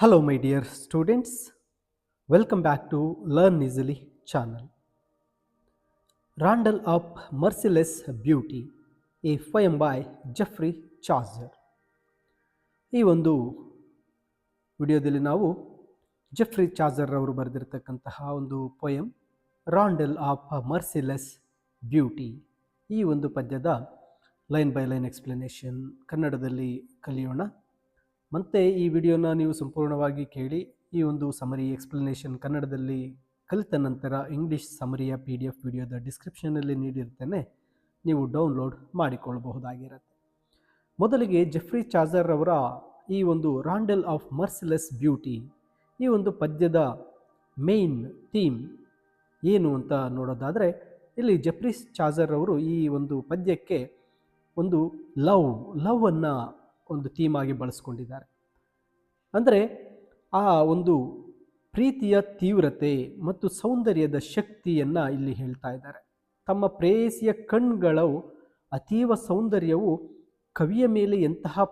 Hello, my dear students. Welcome back to Learn Easily channel. Randall of Merciless Beauty, a poem by Jeffrey Chaucer. ಈ ಒಂದು ವಿಡಿಯೋದಲ್ಲಿ ನಾವು Jeffrey ಚಾಜರ್ ಅವರು ಬರೆದಿರತಕ್ಕಂತಹ ಒಂದು poem ರಾಂಡೆಲ್ of merciless beauty, ಈ ಒಂದು ಪದ್ಯದ ಲೈನ್ ಬೈ ಲೈನ್ ಎಕ್ಸ್ಪ್ಲನೇಷನ್ ಕನ್ನಡದಲ್ಲಿ ಕಲಿಯೋಣ. ಮತ್ತು ಈ ವಿಡಿಯೋನ ನೀವು ಸಂಪೂರ್ಣವಾಗಿ ಕೇಳಿ ಈ ಒಂದು ಸಮರಿ ಎಕ್ಸ್ಪ್ಲನೇಷನ್ ಕನ್ನಡದಲ್ಲಿ ಕಲಿತ ನಂತರ ಇಂಗ್ಲೀಷ್ ಸಮರಿಯ PDF ವಿಡಿಯೋದ ಡಿಸ್ಕ್ರಿಪ್ಷನಲ್ಲಿ ನೀಡಿರ್ತೇನೆ, ನೀವು ಡೌನ್ಲೋಡ್ ಮಾಡಿಕೊಳ್ಳಬಹುದಾಗಿರುತ್ತೆ. ಮೊದಲಿಗೆ ಜೆಫ್ರಿ ಚಾಜರ್ ಅವರ ಈ ಒಂದು ರಾಂಡೆಲ್ ಆಫ್ ಮರ್ಸಿಲೆಸ್ ಬ್ಯೂಟಿ, ಈ ಒಂದು ಪದ್ಯದ ಮೇನ್ ಥೀಮ್ ಏನು ಅಂತ ನೋಡೋದಾದರೆ, ಇಲ್ಲಿ ಜೆಫ್ರಿ ಚಾಜರ್ ಅವರು ಈ ಒಂದು ಪದ್ಯಕ್ಕೆ ಒಂದು ಲವ್ ಅನ್ನು ಒಂದು ಥೀಮ್ ಆಗಿ ಬಳಸ್ಕೊಂಡಿದ್ದಾರೆ. ಅಂದರೆ ಆ ಒಂದು ಪ್ರೀತಿಯ ತೀವ್ರತೆ ಮತ್ತು ಸೌಂದರ್ಯದ ಶಕ್ತಿಯನ್ನು ಇಲ್ಲಿ ಹೇಳ್ತಾ ಇದ್ದಾರೆ. ತಮ್ಮ ಪ್ರೇಯಸಿಯ ಕಣ್ಗಳು ಅತೀವ ಸೌಂದರ್ಯವು ಕವಿಯ ಮೇಲೆ ಎಂತಹ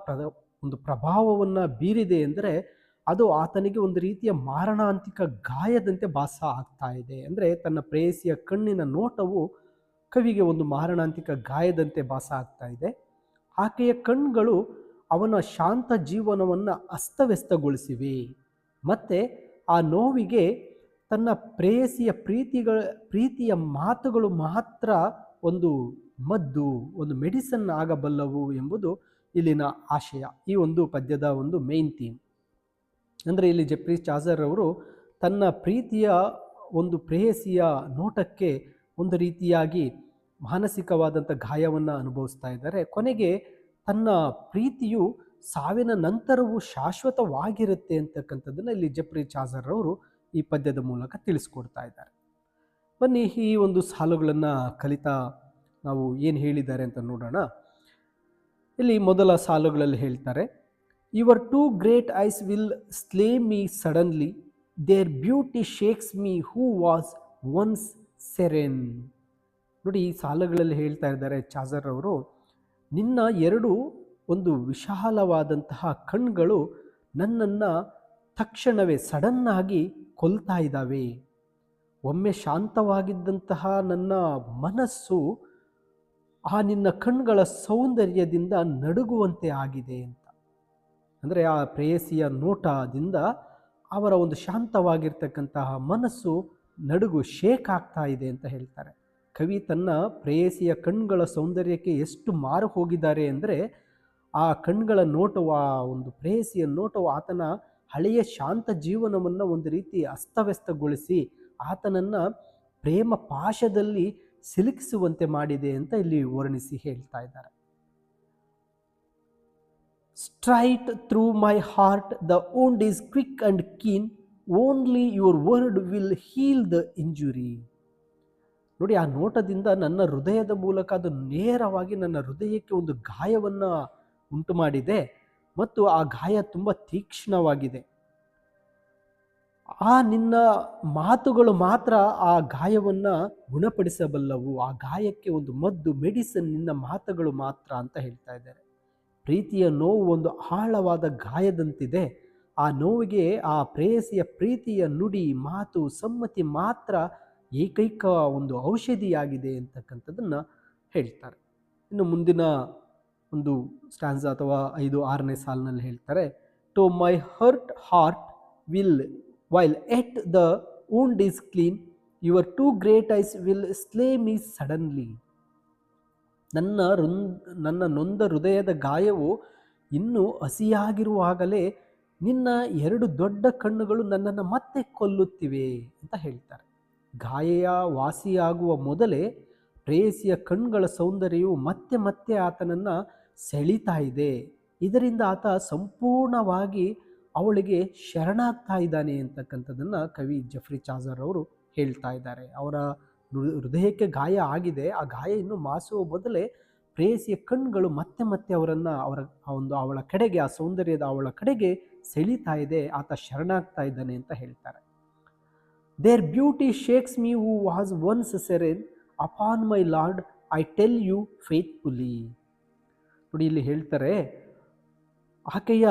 ಒಂದು ಪ್ರಭಾವವನ್ನು ಬೀರಿದೆ ಅಂದರೆ ಅದು ಆತನಿಗೆ ಒಂದು ರೀತಿಯ ಮಾರಣಾಂತಿಕ ಗಾಯದಂತೆ ಭಾಸ ಆಗ್ತಾ ಇದೆ. ಅಂದರೆ ತನ್ನ ಪ್ರೇಯಸಿಯ ಕಣ್ಣಿನ ನೋಟವು ಕವಿಗೆ ಒಂದು ಮಾರಣಾಂತಿಕ ಗಾಯದಂತೆ ಭಾಸ ಆಗ್ತಾ ಇದೆ. ಆಕೆಯ ಕಣ್ಗಳು ಅವನ ಶಾಂತ ಜೀವನವನ್ನು ಅಸ್ತವ್ಯಸ್ತಗೊಳಿಸಿವೆ ಮತ್ತು ಆ ನೋವಿಗೆ ತನ್ನ ಪ್ರೇಯಸಿಯ ಪ್ರೀತಿಯ ಮಾತುಗಳು ಮಾತ್ರ ಒಂದು ಮದ್ದು, ಒಂದು ಮೆಡಿಸನ್ ಆಗಬಲ್ಲವು ಎಂಬುದು ಇಲ್ಲಿನ ಆಶಯ, ಈ ಒಂದು ಪದ್ಯದ ಒಂದು ಮೇನ್ ಥೀಮ್. ಅಂದರೆ ಇಲ್ಲಿ ಜೆಫ್ರಿ ಚಾಜರ್ ಅವರು ತನ್ನ ಪ್ರೀತಿಯ ಒಂದು ಪ್ರೇಯಸಿಯ ನೋಟಕ್ಕೆ ಒಂದು ರೀತಿಯಾಗಿ ಮಾನಸಿಕವಾದಂಥ ಗಾಯವನ್ನು ಅನುಭವಿಸ್ತಾ ಇದ್ದಾರೆ. ಕೊನೆಗೆ ತನ್ನ ಪ್ರೀತಿಯು ಸಾವಿನ ನಂತರವೂ ಶಾಶ್ವತವಾಗಿರುತ್ತೆ ಅಂತಕ್ಕಂಥದ್ದನ್ನು ಇಲ್ಲಿ ಜೆಫ್ರಿ ಚಾಜರ್ ಅವರು ಈ ಪದ್ಯದ ಮೂಲಕ ತಿಳಿಸ್ಕೊಡ್ತಾ ಇದ್ದಾರೆ. ಬನ್ನಿ ಈ ಒಂದು ಸಾಲುಗಳನ್ನು ಕಲಿತಾ ನಾವು ಏನು ಹೇಳಿದ್ದಾರೆ ಅಂತ ನೋಡೋಣ. ಇಲ್ಲಿ ಮೊದಲ ಸಾಲುಗಳಲ್ಲಿ ಹೇಳ್ತಾರೆ, your two great eyes will slay me suddenly, their beauty shakes me who was once serene. ನೋಡಿ, ಈ ಸಾಲುಗಳಲ್ಲಿ ಹೇಳ್ತಾ ಇದ್ದಾರೆ ಚಾಜರ್ ಅವರು, ನಿನ್ನ ಎರಡು ಒಂದು ವಿಶಾಲವಾದಂತಹ ಕಣ್ಗಳು ನನ್ನನ್ನು ತಕ್ಷಣವೇ ಸಡನ್ನಾಗಿ ಕೊಲ್ತಾ ಇದ್ದಾವೆ. ಒಮ್ಮೆ ಶಾಂತವಾಗಿದ್ದಂತಹ ನನ್ನ ಮನಸ್ಸು ಆ ನಿನ್ನ ಕಣ್ಗಳ ಸೌಂದರ್ಯದಿಂದ ನಡುಗುವಂತೆ ಆಗಿದೆ ಅಂತ. ಅಂದರೆ ಆ ಪ್ರೇಯಸಿಯ ನೋಟದಿಂದ ಅವರ ಒಂದು ಶಾಂತವಾಗಿರ್ತಕ್ಕಂತಹ ಮನಸ್ಸು ಶೇಕ್ ಆಗ್ತಾ ಇದೆ ಅಂತ ಹೇಳ್ತಾರೆ. ಕವಿ ತನ್ನ ಪ್ರೇಯಸಿಯ ಕಣ್ಗಳ ಸೌಂದರ್ಯಕ್ಕೆ ಎಷ್ಟು ಮಾರು ಹೋಗಿದ್ದಾರೆ ಅಂದರೆ ಆ ಕಣ್ಗಳ ನೋಟವು, ಆ ಒಂದು ಪ್ರೇಯಸಿಯ ನೋಟವು ಆತನ ಹಳೆಯ ಶಾಂತ ಜೀವನವನ್ನು ಒಂದು ರೀತಿ ಅಸ್ತವ್ಯಸ್ತಗೊಳಿಸಿ ಆತನನ್ನು ಪ್ರೇಮ ಪಾಶದಲ್ಲಿ ಸಿಲುಕಿಸುವಂತೆ ಮಾಡಿದೆ ಅಂತ ಇಲ್ಲಿ ವರ್ಣಿಸಿ ಹೇಳ್ತಾ ಇದ್ದಾರೆ. Straight through my heart the wound is quick and keen, only your word will heal the injury. ನೋಡಿ, ಆ ನೋಟದಿಂದ ನನ್ನ ಹೃದಯದ ಮೂಲಕ ಅದು ನೇರವಾಗಿ ನನ್ನ ಹೃದಯಕ್ಕೆ ಒಂದು ಗಾಯವನ್ನು ಉಂಟು ಮಾಡಿದೆ ಮತ್ತು ಆ ಗಾಯ ತುಂಬ ತೀಕ್ಷ್ಣವಾಗಿದೆ. ಆ ನಿನ್ನ ಮಾತುಗಳು ಮಾತ್ರ ಆ ಗಾಯವನ್ನು ಗುಣಪಡಿಸಬಲ್ಲವು, ಆ ಗಾಯಕ್ಕೆ ಒಂದು ಮದ್ದು, ಮೆಡಿಸಿನ್ ನಿನ್ನ ಮಾತುಗಳು ಮಾತ್ರ ಅಂತ ಹೇಳ್ತಾ ಇದ್ದಾರೆ. ಪ್ರೀತಿಯ ನೋವು ಒಂದು ಆಳವಾದ ಗಾಯದಂತಿದೆ. ಆ ನೋವಿಗೆ ಆ ಪ್ರೇಯಸಿಯ ಪ್ರೀತಿಯ ನುಡಿ, ಮಾತು, ಸಮ್ಮತಿ ಮಾತ್ರ ಏಕೈಕ ಒಂದು ಔಷಧಿಯಾಗಿದೆ ಅಂತಕ್ಕಂಥದ್ದನ್ನು ಹೇಳ್ತಾರೆ. ಇನ್ನು ಮುಂದಿನ ಒಂದು ಸ್ಟ್ಯಾನ್ಸಾ ಅಥವಾ 5-6ನೇ ಸಾಲಿನಲ್ಲಿ ಹೇಳ್ತಾರೆ, to my hurt heart will while at the wound is clean, your two great eyes will slay me suddenly. ನನ್ನ ನೊಂದ ಹೃದಯದ ಗಾಯವು ಇನ್ನೂ ಹಸಿಯಾಗಿರುವಾಗಲೇ ನಿನ್ನ ಎರಡು ದೊಡ್ಡ ಕಣ್ಣುಗಳು ನನ್ನನ್ನು ಮತ್ತೆ ಕೊಲ್ಲುತ್ತಿವೆ ಅಂತ ಹೇಳ್ತಾರೆ. ಗಾಯ ವಾಸಿಯಾಗುವ ಮೊದಲೇ ಪ್ರೇಯಸಿಯ ಕಣ್ಗಳ ಸೌಂದರ್ಯವು ಮತ್ತೆ ಮತ್ತೆ ಆತನನ್ನು ಸೆಳೀತಾ ಇದೆ. ಇದರಿಂದ ಆತ ಸಂಪೂರ್ಣವಾಗಿ ಅವಳಿಗೆ ಶರಣಾಗ್ತಾ ಇದ್ದಾನೆ ಅಂತಕ್ಕಂಥದ್ದನ್ನು ಕವಿ ಜೆಫ್ರಿ ಚಾಜರ್ ಅವರು ಹೇಳ್ತಾ ಇದ್ದಾರೆ. ಅವರ ಹೃದಯಕ್ಕೆ ಗಾಯ ಆಗಿದೆ, ಆ ಗಾಯ ಇನ್ನೂ ಮಾಸುವ ಮೊದಲೇ ಪ್ರೇಯಸಿಯ ಕಣ್ಗಳು ಮತ್ತೆ ಮತ್ತೆ ಅವಳ ಕಡೆಗೆ, ಆ ಸೌಂದರ್ಯದ ಅವಳ ಕಡೆಗೆ ಸೆಳೀತಾ ಇದೆ, ಆತ ಶರಣಾಗ್ತಾ ಇದ್ದಾನೆ ಅಂತ ಹೇಳ್ತಾರೆ. Their beauty shakes me who was once serene, upon my lord I tell you faithfully. ನೋಡಿ, ಇಲ್ಲಿ ಹೇಳ್ತಾರೆ, ಆಕೆಯ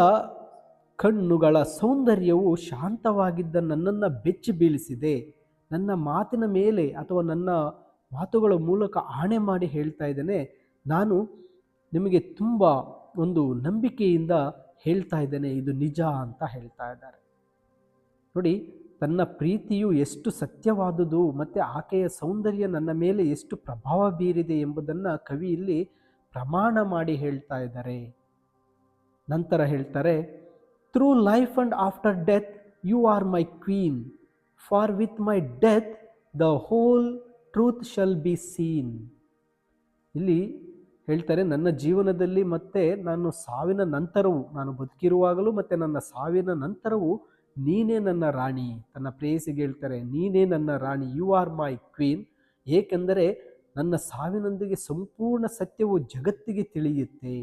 ಕಣ್ಣುಗಳ ಸೌಂದರ್ಯವು ಶಾಂತವಾಗಿದ್ದ ನನ್ನನ್ನು ಬೆಚ್ಚಿ ಬೀಳಿಸಿದೆ. ನನ್ನ ಮಾತಿನ ಮೇಲೆ ಅಥವಾ ನನ್ನ ಮಾತುಗಳ ಮೂಲಕ ಆಣೆ ಮಾಡಿ ಹೇಳ್ತಾ ಇದ್ದೇನೆ, ನಾನು ನಿಮಗೆ ತುಂಬ ಒಂದು ನಂಬಿಕೆಯಿಂದ ಹೇಳ್ತಾ ಇದ್ದೇನೆ, ಇದು ನಿಜ ಅಂತ ಹೇಳ್ತಾ ಇದ್ದಾರೆ. ನೋಡಿ, ತನ್ನ ಪ್ರೀತಿಯು ಎಷ್ಟು ಸತ್ಯವಾದುದು ಮತ್ತು ಆಕೆಯ ಸೌಂದರ್ಯ ನನ್ನ ಮೇಲೆ ಎಷ್ಟು ಪ್ರಭಾವ ಬೀರಿದೆ ಎಂಬುದನ್ನು ಕವಿ ಇಲ್ಲಿ ಪ್ರಮಾಣ ಮಾಡಿ ಹೇಳ್ತಾ ಇದ್ದಾರೆ. ನಂತರ ಹೇಳ್ತಾರೆ, through life and after death you are my queen, for with my death the whole truth shall be seen. ಇಲ್ಲಿ ಹೇಳ್ತಾರೆ, ನನ್ನ ಜೀವನದಲ್ಲಿ ಮತ್ತು ನಾನು ಸಾವಿನ ನಂತರವೂ, ನಾನು ಬದುಕಿರುವಾಗಲೂ ಮತ್ತು ನನ್ನ ಸಾವಿನ ನಂತರವೂ ನೀನೇ ನನ್ನ ರಾಣಿ. ತನ್ನ ಪ್ರೇಯಸಿಗೆ ಹೇಳ್ತಾರೆ, ನೀನೇ ನನ್ನ ರಾಣಿ, ಯು ಆರ್ ಮೈ ಕ್ವೀನ್. ಏಕೆಂದರೆ ನನ್ನ ಸಾವಿನೊಂದಿಗೆ ಸಂಪೂರ್ಣ ಸತ್ಯವು ಜಗತ್ತಿಗೆ ತಿಳಿಯುತ್ತೆ.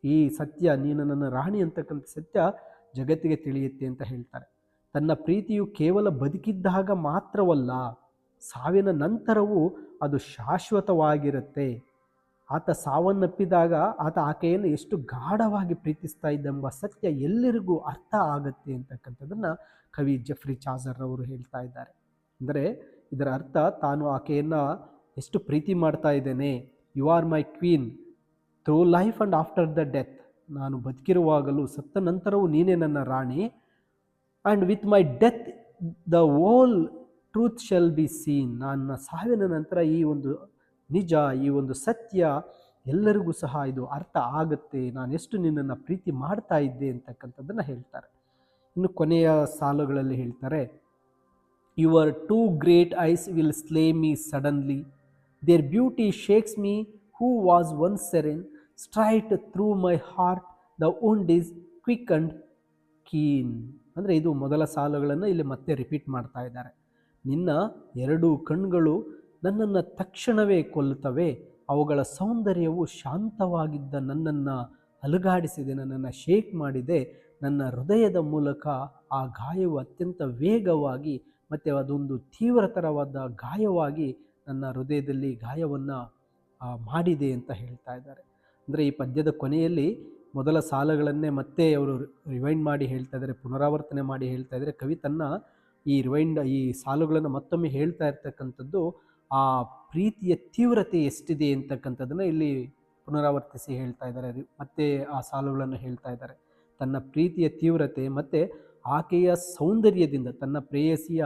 ಈ ಸತ್ಯ, ನೀನು ನನ್ನ ರಾಣಿ ಅಂತಕ್ಕಂಥ ಸತ್ಯ ಜಗತ್ತಿಗೆ ತಿಳಿಯುತ್ತೆ ಅಂತ ಹೇಳ್ತಾರೆ. ತನ್ನ ಪ್ರೀತಿಯು ಕೇವಲ ಬದುಕಿದ್ದಾಗ ಮಾತ್ರವಲ್ಲ, ಸಾವಿನ ನಂತರವೂ ಅದು ಶಾಶ್ವತವಾಗಿರುತ್ತೆ. ಆತ ಸಾವನ್ನಪ್ಪಿದಾಗ ಆತ ಆಕೆಯನ್ನು ಎಷ್ಟು ಗಾಢವಾಗಿ ಪ್ರೀತಿಸ್ತಾ ಇದ್ದೆಂಬ ಸತ್ಯ ಎಲ್ಲರಿಗೂ ಅರ್ಥ ಆಗುತ್ತೆ ಅಂತಕ್ಕಂಥದ್ದನ್ನು ಕವಿ ಜೆಫ್ರಿ ಚಾಜರ್ ಅವರು ಹೇಳ್ತಾ ಇದ್ದಾರೆ. ಅಂದರೆ ಇದರ ಅರ್ಥ, ತಾನು ಆಕೆಯನ್ನು ಎಷ್ಟು ಪ್ರೀತಿ ಮಾಡ್ತಾ ಇದ್ದೇನೆ. You are my queen through life and after the death, ನಾನು ಬದುಕಿರುವಾಗಲೂ ಸತ್ತ ನಂತರವೂ ನೀನೇ ನನ್ನ ರಾಣಿ. And with my death the whole truth shall be seen, ನನ್ನ ಸಾವಿನ ನಂತರ ಈ ಒಂದು ನಿಜ, ಈ ಒಂದು ಸತ್ಯ ಎಲ್ಲರಿಗೂ ಸಹ ಇದು ಅರ್ಥ ಆಗುತ್ತೆ, ನಾನು ಎಷ್ಟು ನಿನ್ನನ್ನು ಪ್ರೀತಿ ಮಾಡ್ತಾ ಇದ್ದೆ ಅಂತಕ್ಕಂಥದ್ದನ್ನು ಹೇಳ್ತಾರೆ. ಇನ್ನು ಕೊನೆಯ ಸಾಲುಗಳಲ್ಲಿ ಹೇಳ್ತಾರೆ, your two great eyes will slay me suddenly, their beauty shakes me who was one serene, straight through my heart the wound is quick and keen. ಅಂದರೆ ಇದು ಮೊದಲ ಸಾಲುಗಳನ್ನು ಇಲ್ಲಿ ಮತ್ತೆ ರಿಪೀಟ್ ಮಾಡ್ತಾ ಇದ್ದಾರೆ. ನಿನ್ನ ಎರಡು ಕಣ್ಗಳು ನನ್ನನ್ನು ತಕ್ಷಣವೇ ಕೊಲ್ಲುತ್ತವೆ, ಅವುಗಳ ಸೌಂದರ್ಯವು ಶಾಂತವಾಗಿದ್ದ ನನ್ನನ್ನು ಅಲುಗಾಡಿಸಿದೆ, ನನ್ನನ್ನು ಶೇಕ್ ಮಾಡಿದೆ. ನನ್ನ ಹೃದಯದ ಮೂಲಕ ಆ ಗಾಯವು ಅತ್ಯಂತ ವೇಗವಾಗಿ ಮತ್ತು ಅದೊಂದು ತೀವ್ರತರವಾದ ಗಾಯವಾಗಿ ನನ್ನ ಹೃದಯದಲ್ಲಿ ಗಾಯವನ್ನು ಮಾಡಿದೆ ಅಂತ ಹೇಳ್ತಾ ಇದ್ದಾರೆ. ಅಂದರೆ ಈ ಪದ್ಯದ ಕೊನೆಯಲ್ಲಿ ಮೊದಲ ಸಾಲುಗಳನ್ನೇ ಮತ್ತೆ ಅವರು ರಿವೈಂಡ್ ಮಾಡಿ ಹೇಳ್ತಾ ಇದ್ದಾರೆ, ಪುನರಾವರ್ತನೆ ಮಾಡಿ ಹೇಳ್ತಾ ಇದ್ದಾರೆ. ಕವಿ ತನ್ನ ಈ ಸಾಲುಗಳನ್ನು ಮತ್ತೊಮ್ಮೆ ಹೇಳ್ತಾ ಇರ್ತಕ್ಕಂಥದ್ದು ಆ ಪ್ರೀತಿಯ ತೀವ್ರತೆ ಎಷ್ಟಿದೆ ಅಂತಕ್ಕಂಥದ್ದನ್ನು ಇಲ್ಲಿ ಪುನರಾವರ್ತಿಸಿ ಹೇಳ್ತಾ ಇದ್ದಾರೆ. ಮತ್ತೆ ಆ ಸಾಲುಗಳನ್ನು ಹೇಳ್ತಾ ಇದ್ದಾರೆ. ತನ್ನ ಪ್ರೀತಿಯ ತೀವ್ರತೆ ಮತ್ತು ಆಕೆಯ ಸೌಂದರ್ಯದಿಂದ, ತನ್ನ ಪ್ರೇಯಸಿಯ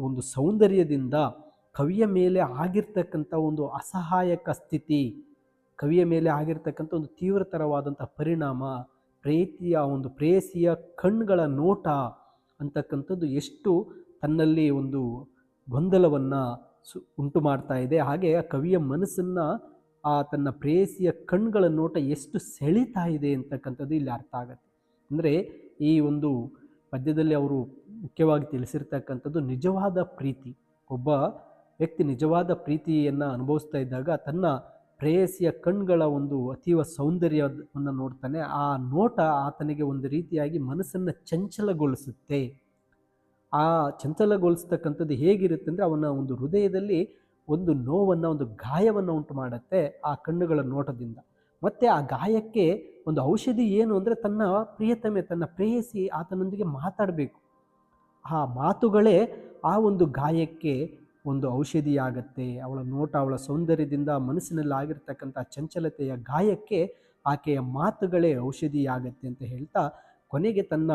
ಒಂದು ಸೌಂದರ್ಯದಿಂದ ಕವಿಯ ಮೇಲೆ ಆಗಿರ್ತಕ್ಕಂಥ ಒಂದು ಅಸಹಾಯಕ ಸ್ಥಿತಿ, ಕವಿಯ ಮೇಲೆ ಆಗಿರ್ತಕ್ಕಂಥ ಒಂದು ತೀವ್ರತರವಾದಂಥ ಪರಿಣಾಮ, ಪ್ರೇಯಸಿಯ ಕಣ್ಗಳ ನೋಟ ಅಂತಕ್ಕಂಥದ್ದು ಎಷ್ಟು ತನ್ನಲ್ಲಿ ಒಂದು ಗೊಂದಲವನ್ನು ಉಂಟು ಮಾಡ್ತಾ ಇದೆ. ಹಾಗೆ ಆ ಕವಿಯ ಮನಸ್ಸನ್ನು ತನ್ನ ಪ್ರೇಯಸಿಯ ಕಣ್ಗಳ ನೋಟ ಎಷ್ಟು ಸೆಳೀತಾ ಇದೆ ಅಂತಕ್ಕಂಥದ್ದು ಇಲ್ಲಿ ಅರ್ಥ ಆಗುತ್ತೆ. ಅಂದರೆ ಈ ಒಂದು ಪದ್ಯದಲ್ಲಿ ಅವರು ಮುಖ್ಯವಾಗಿ ತಿಳಿಸಿರ್ತಕ್ಕಂಥದ್ದು ನಿಜವಾದ ಪ್ರೀತಿ. ಒಬ್ಬ ವ್ಯಕ್ತಿ ನಿಜವಾದ ಪ್ರೀತಿಯನ್ನು ಅನುಭವಿಸ್ತಾ ಇದ್ದಾಗ ತನ್ನ ಪ್ರೇಯಸಿಯ ಕಣ್ಗಳ ಒಂದು ಅತೀವ ಸೌಂದರ್ಯವನ್ನು ನೋಡ್ತಾನೆ. ಆ ನೋಟ ಆತನಿಗೆ ಒಂದು ರೀತಿಯಾಗಿ ಮನಸ್ಸನ್ನು ಚಂಚಲಗೊಳಿಸುತ್ತೆ. ಆ ಚಂಚಲಗೊಳಿಸ್ತಕ್ಕಂಥದ್ದು ಹೇಗಿರುತ್ತೆ ಅಂದರೆ ಅವನ ಒಂದು ಹೃದಯದಲ್ಲಿ ಒಂದು ನೋವನ್ನು, ಒಂದು ಗಾಯವನ್ನು ಉಂಟು ಮಾಡುತ್ತೆ ಆ ಕಣ್ಣುಗಳ ನೋಟದಿಂದ. ಮತ್ತು ಆ ಗಾಯಕ್ಕೆ ಒಂದು ಔಷಧಿ ಏನು ಅಂದರೆ ತನ್ನ ಪ್ರಿಯತಮೆ, ತನ್ನ ಪ್ರೇಯಸಿ ಆತನೊಂದಿಗೆ ಮಾತಾಡಬೇಕು. ಆ ಮಾತುಗಳೇ ಆ ಒಂದು ಗಾಯಕ್ಕೆ ಒಂದು ಔಷಧಿಯಾಗತ್ತೆ. ಅವಳ ನೋಟ, ಅವಳ ಸೌಂದರ್ಯದಿಂದ ಮನಸ್ಸಿನಲ್ಲಿ ಆಗಿರ್ತಕ್ಕಂಥ ಚಂಚಲತೆಯ ಗಾಯಕ್ಕೆ ಆಕೆಯ ಮಾತುಗಳೇ ಔಷಧಿಯಾಗತ್ತೆ ಅಂತ ಹೇಳ್ತಾ, ಕೊನೆಗೆ ತನ್ನ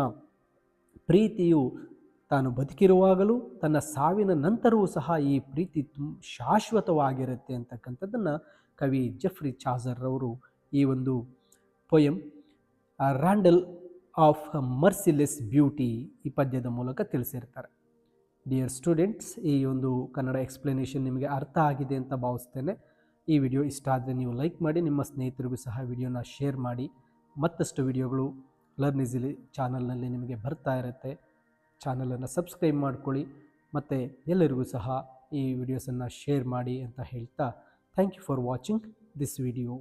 ಪ್ರೀತಿಯು ತಾನು ಬದುಕಿರುವಾಗಲೂ ತನ್ನ ಸಾವಿನ ನಂತರವೂ ಸಹ ಈ ಪ್ರೀತಿ ಶಾಶ್ವತವಾಗಿರುತ್ತೆ ಅಂತಕ್ಕಂಥದ್ದನ್ನು ಕವಿ ಜೆಫ್ರಿ ಚಾಜರ್ ಅವರು ಈ ಒಂದು poem Randall of merciless beauty ಈ ಪದ್ಯದ ಮೂಲಕ ತಿಳಿಸಿರ್ತಾರೆ. ಡಿಯರ್ ಸ್ಟೂಡೆಂಟ್ಸ್, ಈ ಒಂದು ಕನ್ನಡ ಎಕ್ಸ್ಪ್ಲನೇಷನ್ ನಿಮಗೆ ಅರ್ಥ ಆಗಿದೆ ಅಂತ ಭಾವಿಸ್ತೇನೆ. ಈ ವಿಡಿಯೋ ಇಷ್ಟ ಆದರೆ ನೀವು ಲೈಕ್ ಮಾಡಿ, ನಿಮ್ಮ ಸ್ನೇಹಿತರಿಗೂ ಸಹ ವಿಡಿಯೋನ ಶೇರ್ ಮಾಡಿ. ಮತ್ತಷ್ಟು ವಿಡಿಯೋಗಳು ಲರ್ನ್ ಈಸಿಲಿ ಚಾನಲ್ನಲ್ಲಿ ನಿಮಗೆ ಬರ್ತಾ ಇರುತ್ತೆ. ಚಾನಲನ್ನು ಸಬ್ಸ್ಕ್ರೈಬ್ ಮಾಡ್ಕೊಳ್ಳಿ ಮತ್ತು ಎಲ್ಲರಿಗೂ ಸಹ ಈ ವಿಡಿಯೋಸನ್ನು ಶೇರ್ ಮಾಡಿ ಅಂತ ಹೇಳ್ತಾ, thank you for watching this video.